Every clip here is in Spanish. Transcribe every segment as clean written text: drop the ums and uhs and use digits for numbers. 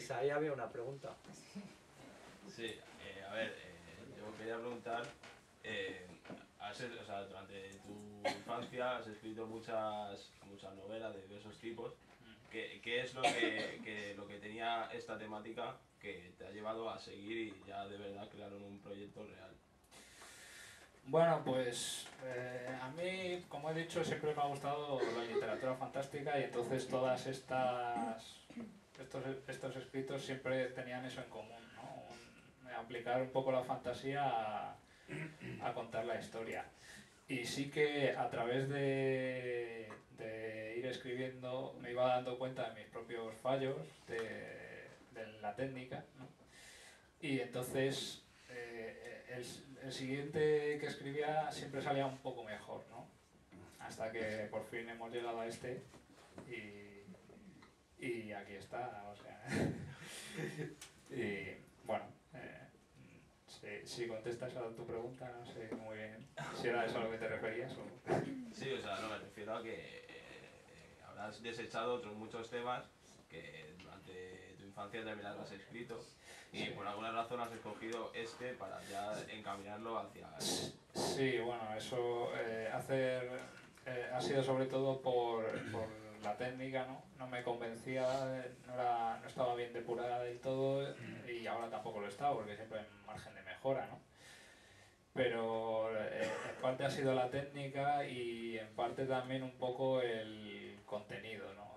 Félix, ahí había una pregunta. Sí, a ver, yo quería preguntar, o sea, durante tu infancia has escrito muchas novelas de diversos tipos. ¿Qué es lo que tenía esta temática que te ha llevado a seguir y ya de verdad crear un proyecto real? Bueno, pues a mí, como he dicho, siempre me ha gustado la literatura fantástica y entonces todas estos escritos siempre tenían eso en común, ¿no? Aplicar un poco la fantasía a contar la historia. Y sí que a través de ir escribiendo me iba dando cuenta de mis propios fallos de la técnica, ¿no? Y entonces el siguiente que escribía siempre salía un poco mejor, ¿no? Hasta que por fin hemos llegado a este y aquí está, o sea. Y bueno, si contestas a tu pregunta, no sé muy bien si era eso a lo que te referías o... Sí, o sea, no, me refiero a que habrás desechado otros muchos temas que durante tu infancia también has escrito y por alguna razón has escogido este para ya encaminarlo hacia... Sí, bueno, eso ha sido sobre todo por la técnica, ¿no? No me convencía, no estaba bien depurada del todo y ahora tampoco lo está porque siempre hay margen de mejora, ¿no? Pero en parte ha sido la técnica y en parte también un poco el contenido, ¿no?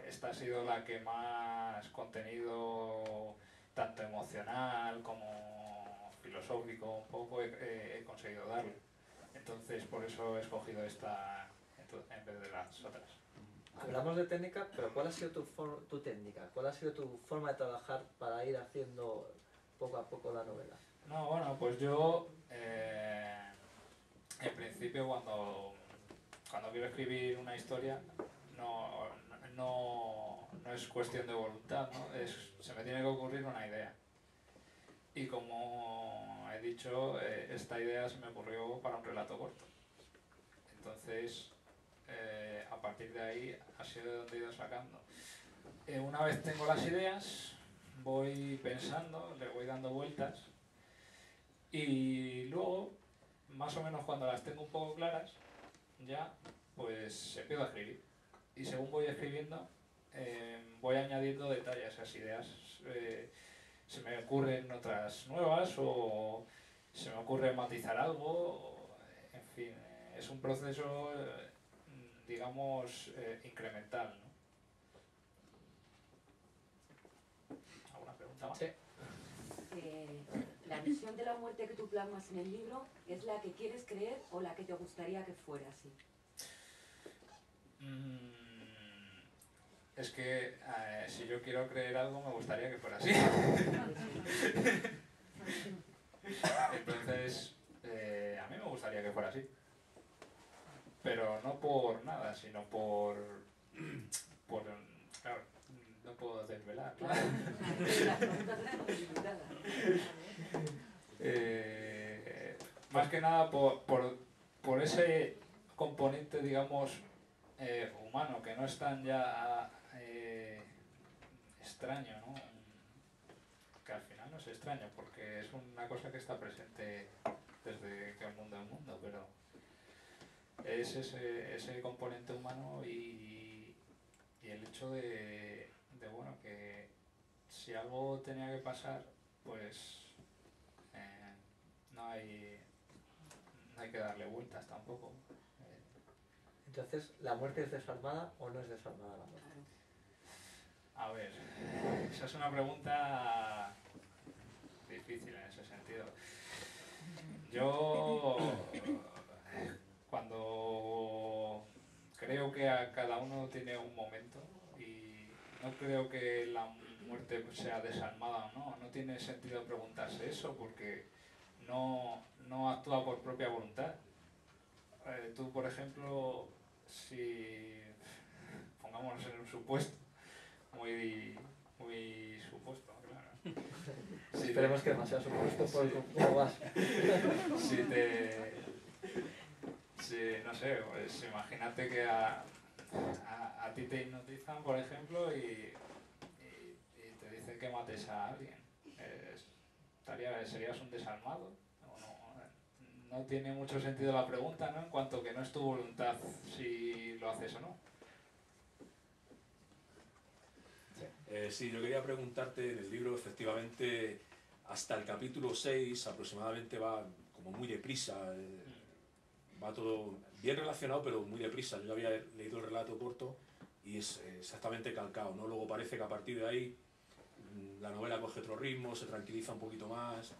Esta ha sido la que más contenido tanto emocional como filosófico un poco he conseguido darle. Entonces por eso he escogido esta en vez de las otras. Hablamos de técnica, pero ¿cuál ha sido tu técnica? ¿Cuál ha sido tu forma de trabajar para ir haciendo poco a poco la novela? No, bueno, pues yo en principio cuando quiero escribir una historia no es cuestión de voluntad, ¿no? Se me tiene que ocurrir una idea. Y como he dicho, esta idea se me ocurrió para un relato corto. Entonces, a partir de ahí ha sido de donde he ido sacando. Una vez tengo las ideas, voy pensando, le voy dando vueltas y luego, más o menos cuando las tengo un poco claras, ya pues empiezo a escribir. Y según voy escribiendo, voy añadiendo detalles a esas ideas. Se me ocurren otras nuevas o se me ocurre matizar algo, en fin, es un proceso, digamos, incremental, ¿no? ¿Alguna pregunta más? Sí. ¿La visión de la muerte que tú plasmas en el libro es la que quieres creer o la que te gustaría que fuera así? Es que si yo quiero creer algo me gustaría que fuera así. Entonces, a mí me gustaría que fuera así. Pero no por nada, sino por claro, no puedo desvelar. Claro, las preguntas son limitadas. Más que nada por ese componente, digamos, humano, que no es tan ya extraño, ¿no? Que al final no es extraño, porque es una cosa que está presente desde que el mundo es mundo, pero es ese componente humano y el hecho de bueno, que si algo tenía que pasar, pues no hay que darle vueltas tampoco. Entonces, ¿la muerte es desarmada o no es desarmada la muerte? A ver, esa es una pregunta difícil en ese sentido. Yo, cuando creo que a cada uno tiene un momento y no creo que la muerte sea desarmada o no, no tiene sentido preguntarse eso porque no actúa por propia voluntad. Tú, por ejemplo, si pongámonos en un supuesto muy supuesto, claro. Si Esperemos que demasiado supuesto por cómo vas. No sé, pues imagínate que a ti te hipnotizan, por ejemplo, y vendes a alguien? ¿Serías un desalmado? No tiene mucho sentido la pregunta, ¿no? En cuanto que no es tu voluntad si lo haces o no. Sí, yo quería preguntarte, en el libro efectivamente hasta el capítulo 6 aproximadamente va como muy deprisa, va todo bien relacionado pero muy deprisa. Yo ya había leído el relato corto y es exactamente calcado, ¿no? Luego parece que a partir de ahí la novela coge otro ritmo, se tranquiliza un poquito más,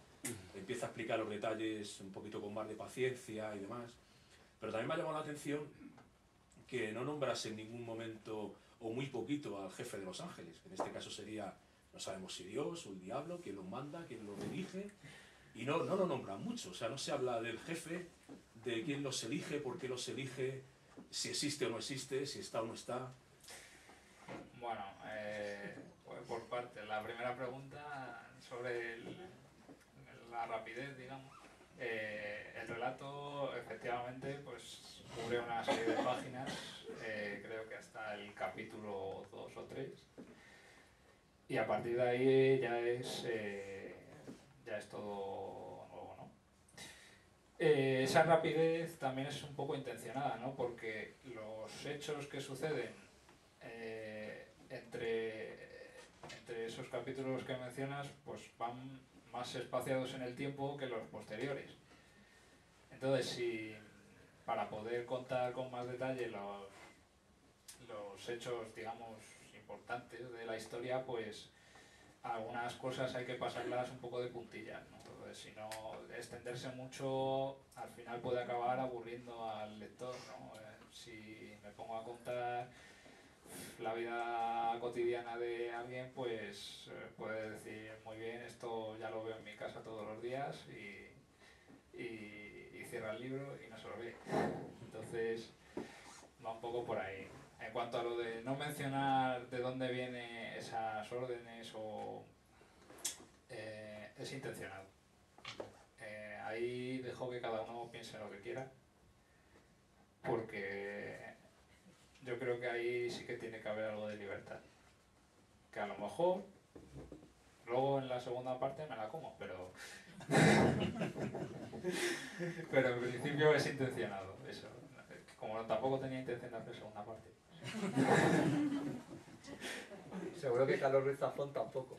empieza a explicar los detalles un poquito con más de paciencia y demás. Pero también me ha llamado la atención que no nombras en ningún momento o muy poquito al jefe de los ángeles, que en este caso sería, no sabemos si Dios o el diablo, quién los manda, quién los dirige, y no lo nombran mucho. O sea, no se habla del jefe, de quién los elige, por qué los elige, si existe o no existe, si está o no está. Bueno, pues por parte, la primera pregunta sobre la rapidez, digamos. El relato efectivamente pues cubre una serie de páginas, creo que hasta el capítulo 2 o 3, y a partir de ahí ya es todo nuevo, ¿no? Esa rapidez también es un poco intencionada, ¿no? Porque los hechos que suceden entre esos capítulos que mencionas pues van más espaciados en el tiempo que los posteriores. Entonces, para poder contar con más detalle los hechos, digamos, importantes de la historia, pues algunas cosas hay que pasarlas un poco de puntillas, ¿no? Entonces, si no, extenderse mucho al final puede acabar aburriendo al lector, ¿no? Si me pongo a contar la vida cotidiana de alguien, pues puede decir, muy bien, esto ya lo veo en mi casa todos los días, y cierra el libro y no se lo ve. Entonces va un poco por ahí. En cuanto a lo de no mencionar de dónde vienen esas órdenes, es intencionado. Ahí dejo que cada uno piense lo que quiera, porque yo creo que ahí sí que tiene que haber algo de libertad. Que a lo mejor luego en la segunda parte me la como, pero en principio es intencionado eso. Como tampoco tenía intención de hacer segunda parte. Seguro que Carlos Ruiz Zafón tampoco.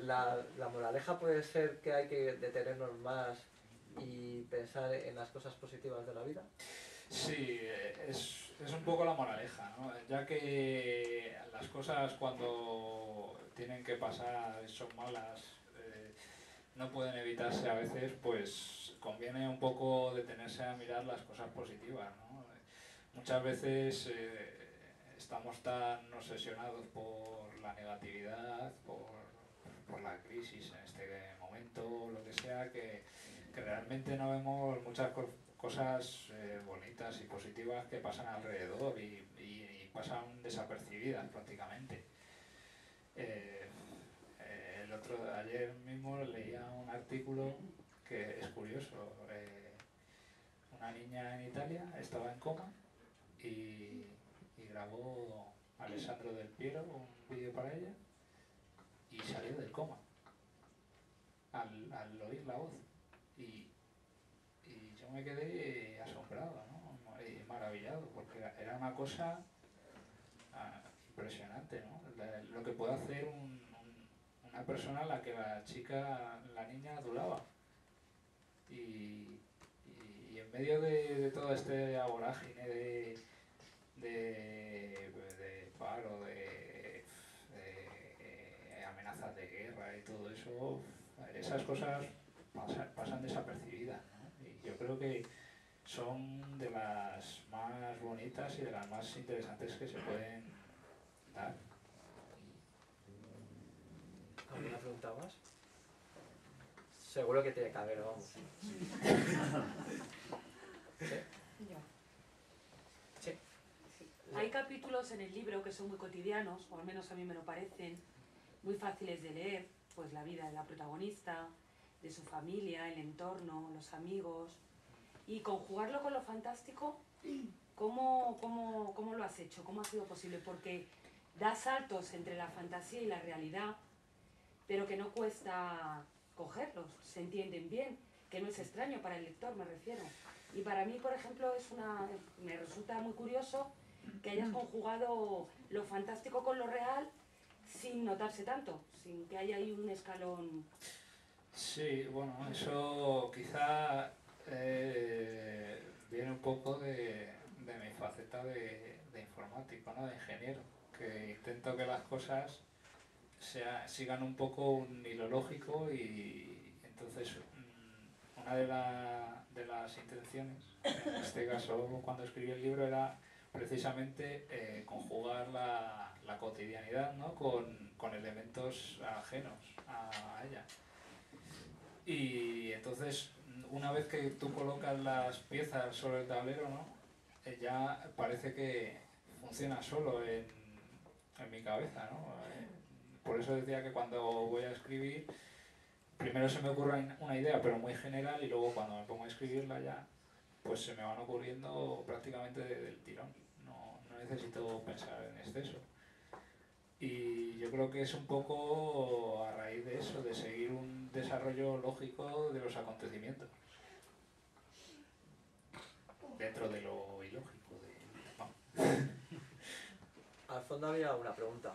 La moraleja puede ser que hay que detenernos más y pensar en las cosas positivas de la vida. Sí, es un poco la moraleja, ¿no? Ya que las cosas cuando tienen que pasar son malas, no pueden evitarse a veces, pues conviene un poco detenerse a mirar las cosas positivas, ¿no? Muchas veces estamos tan obsesionados por la negatividad, por la crisis en este momento, lo que sea, que realmente no vemos muchas cosas bonitas y positivas que pasan alrededor y pasan desapercibidas prácticamente. Ayer mismo leía un artículo que es curioso. Una niña en Italia estaba en coma y grabó Alessandro Del Piero un vídeo para ella y salió del coma al oír la voz. Y yo me quedé asombrado, ¿no? Y maravillado, porque era una cosa impresionante, ¿no? Lo que puede hacer una persona a la que la niña adoraba. Y en medio de todo este vorágine de paro, de amenazas de guerra y todo eso, esas cosas pasan desapercibidas, ¿no? Y yo creo que son de las más bonitas y de las más interesantes que se pueden dar. ¿Alguna pregunta más? Seguro que tiene que haber, vamos. ¿Sí? Yo. Sí. Hay capítulos en el libro que son muy cotidianos, o al menos a mí me lo parecen, muy fáciles de leer, pues la vida de la protagonista, de su familia, el entorno, los amigos, y conjugarlo con lo fantástico, ¿cómo lo has hecho? ¿Cómo ha sido posible? Porque da saltos entre la fantasía y la realidad, pero que no cuesta cogerlos, se entienden bien, que no es extraño para el lector, me refiero. Y para mí, por ejemplo, me resulta muy curioso que hayas conjugado lo fantástico con lo real sin notarse tanto, sin que haya ahí un escalón. Sí, bueno, eso quizá viene un poco de mi faceta de informático, ¿no? De ingeniero, que intento que las cosas sigan un poco un hilo lógico y entonces una de las intenciones, en este caso cuando escribí el libro, era precisamente conjugar la cotidianidad, ¿no? con elementos ajenos a ella. Y entonces, una vez que tú colocas las piezas sobre el tablero, ¿no? Ya parece que funciona solo en mi cabeza, ¿no? Por eso decía que cuando voy a escribir, primero se me ocurre una idea, pero muy general, y luego cuando me pongo a escribirla ya, pues se me van ocurriendo prácticamente del tirón. No necesito pensar en exceso. Y yo creo que es un poco a raíz de eso, de seguir un desarrollo lógico de los acontecimientos. Dentro de lo ilógico. Al fondo había una pregunta.